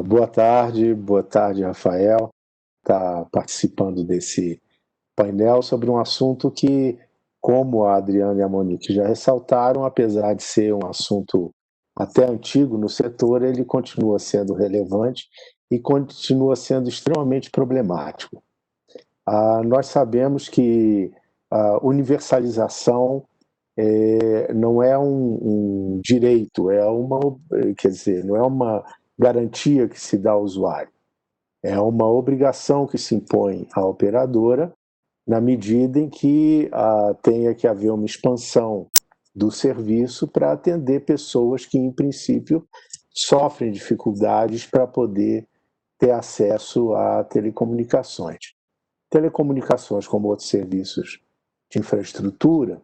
Boa tarde, Rafael. Está participando desse painel sobre um assunto que, como a Adriana e a Monique já ressaltaram, apesar de ser um assunto até antigo no setor, ele continua sendo relevante e continua sendo extremamente problemático. Nós sabemos que a universalização não é um direito, quer dizer, não é uma garantia que se dá ao usuário. É uma obrigação que se impõe à operadora na medida em que tenha que haver uma expansão do serviço para atender pessoas que, em princípio, sofrem dificuldades para poder ter acesso a telecomunicações. Telecomunicações, como outros serviços de infraestrutura,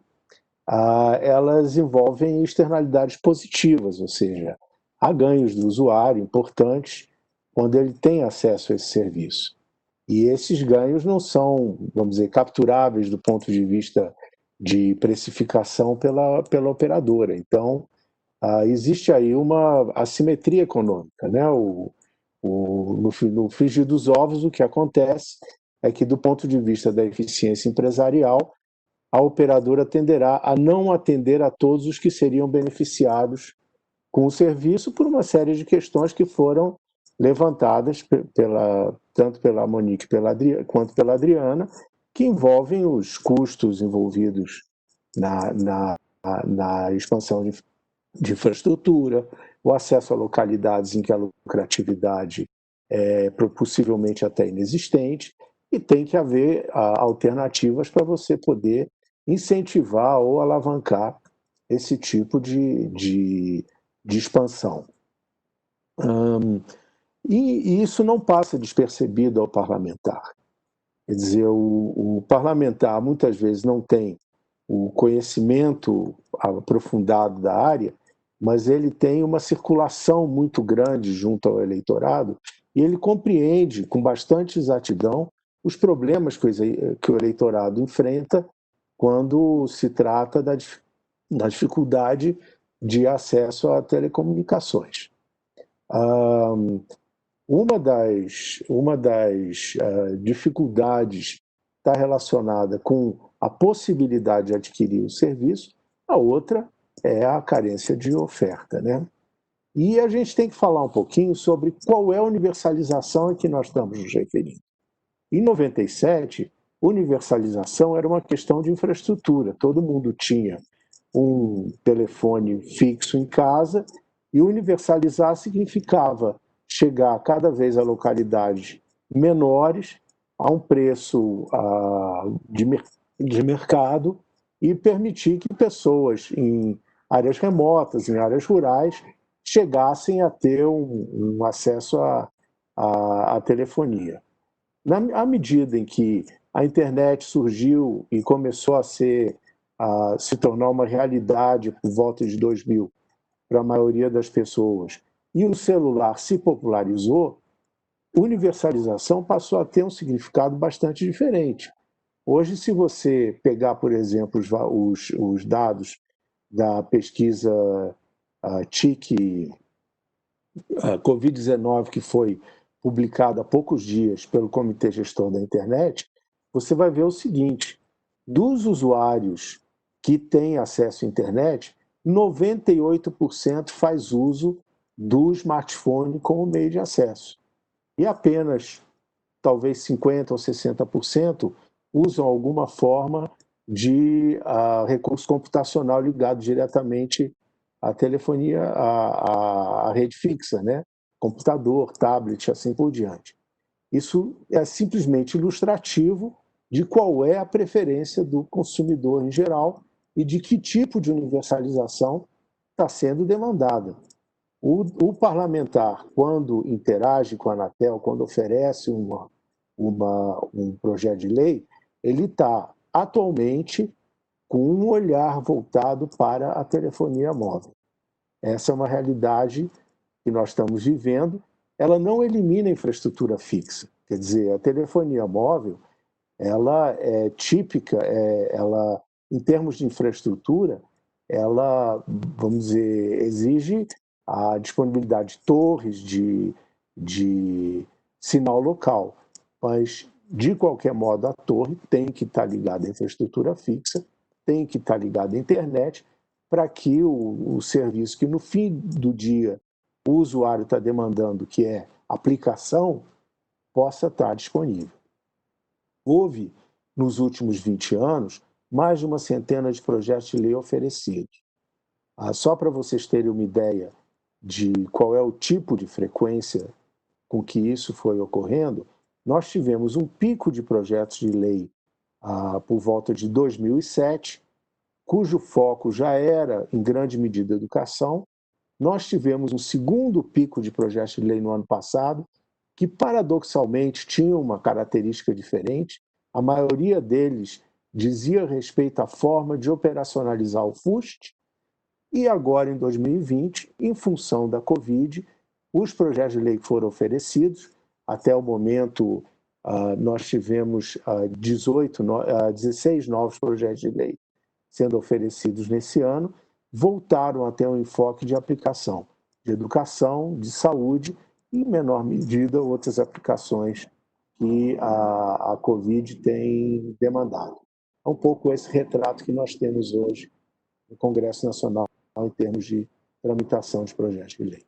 elas envolvem externalidades positivas, ou seja, há ganhos do usuário importantes quando ele tem acesso a esse serviço. E esses ganhos não são, vamos dizer, capturáveis do ponto de vista de precificação pela operadora. Então, existe aí uma assimetria econômica, né? No frigir dos ovos, o que acontece é que, do ponto de vista da eficiência empresarial, a operadora tenderá a não atender a todos os que seriam beneficiados com o serviço por uma série de questões que foram levantadas tanto pela Monique quanto pela Adriana, que envolvem os custos envolvidos na expansão de infraestrutura, o acesso a localidades em que a lucratividade é possivelmente até inexistente, e tem que haver alternativas para você poder incentivar ou alavancar esse tipo de expansão. E isso não passa despercebido ao parlamentar. Quer dizer, o parlamentar muitas vezes não tem o conhecimento aprofundado da área, mas ele tem uma circulação muito grande junto ao eleitorado e ele compreende com bastante exatidão os problemas que o eleitorado enfrenta quando se trata da dificuldade de acesso a telecomunicações. Uma das dificuldades está relacionada com a possibilidade de adquirir o serviço, a outra é a carência de oferta, né? E a gente tem que falar um pouquinho sobre qual é a universalização a que nós estamos nos referindo. Em 97, universalização era uma questão de infraestrutura, todo mundo tinha um telefone fixo em casa e universalizar significava chegar cada vez a localidades menores, a um preço de mercado e permitir que pessoas em áreas remotas, em áreas rurais, chegassem a ter um acesso à telefonia. À medida em que a internet surgiu e começou a se tornar uma realidade por volta de 2000 para a maioria das pessoas, e o celular se popularizou, universalização passou a ter um significado bastante diferente. Hoje, se você pegar, por exemplo, os dados da pesquisa TIC Covid-19, que foi publicada há poucos dias pelo Comitê Gestor da Internet, você vai ver o seguinte: dos usuários que têm acesso à internet, 98% faz uso do smartphone como meio de acesso. E apenas, talvez 50% ou 60% usam alguma forma de recurso computacional ligado diretamente à telefonia, à rede fixa, né? Computador, tablet, assim por diante. Isso é simplesmente ilustrativo de qual é a preferência do consumidor em geral e de que tipo de universalização está sendo demandada. O parlamentar, quando interage com a Anatel, quando oferece um projeto de lei, ele está atualmente com um olhar voltado para a telefonia móvel. Essa é uma realidade que nós estamos vivendo. Ela não elimina a infraestrutura fixa. Quer dizer, a telefonia móvel, ela é típica, ela, em termos de infraestrutura, ela, vamos dizer, exige a disponibilidade de torres, de sinal local. Mas, de qualquer modo, a torre tem que estar ligada à infraestrutura fixa, tem que estar ligada à internet, para que o serviço que, no fim do dia, o usuário está demandando, que é aplicação, possa estar disponível. Houve, nos últimos 20 anos, mais de uma centena de projetos de lei oferecidos. Só para vocês terem uma ideia de qual é o tipo de frequência com que isso foi ocorrendo, nós tivemos um pico de projetos de lei por volta de 2007, cujo foco já era, em grande medida, educação. Nós tivemos um segundo pico de projetos de lei no ano passado, que paradoxalmente tinham uma característica diferente. A maioria deles dizia respeito à forma de operacionalizar o FUST, e agora, em 2020, em função da Covid, os projetos de lei que foram oferecidos, até o momento nós tivemos 16 novos projetos de lei sendo oferecidos nesse ano, voltaram a ter um enfoque de aplicação, de educação, de saúde e, em menor medida, outras aplicações que a Covid tem demandado. É um pouco esse retrato que nós temos hoje no Congresso Nacional em termos de tramitação de projetos de lei.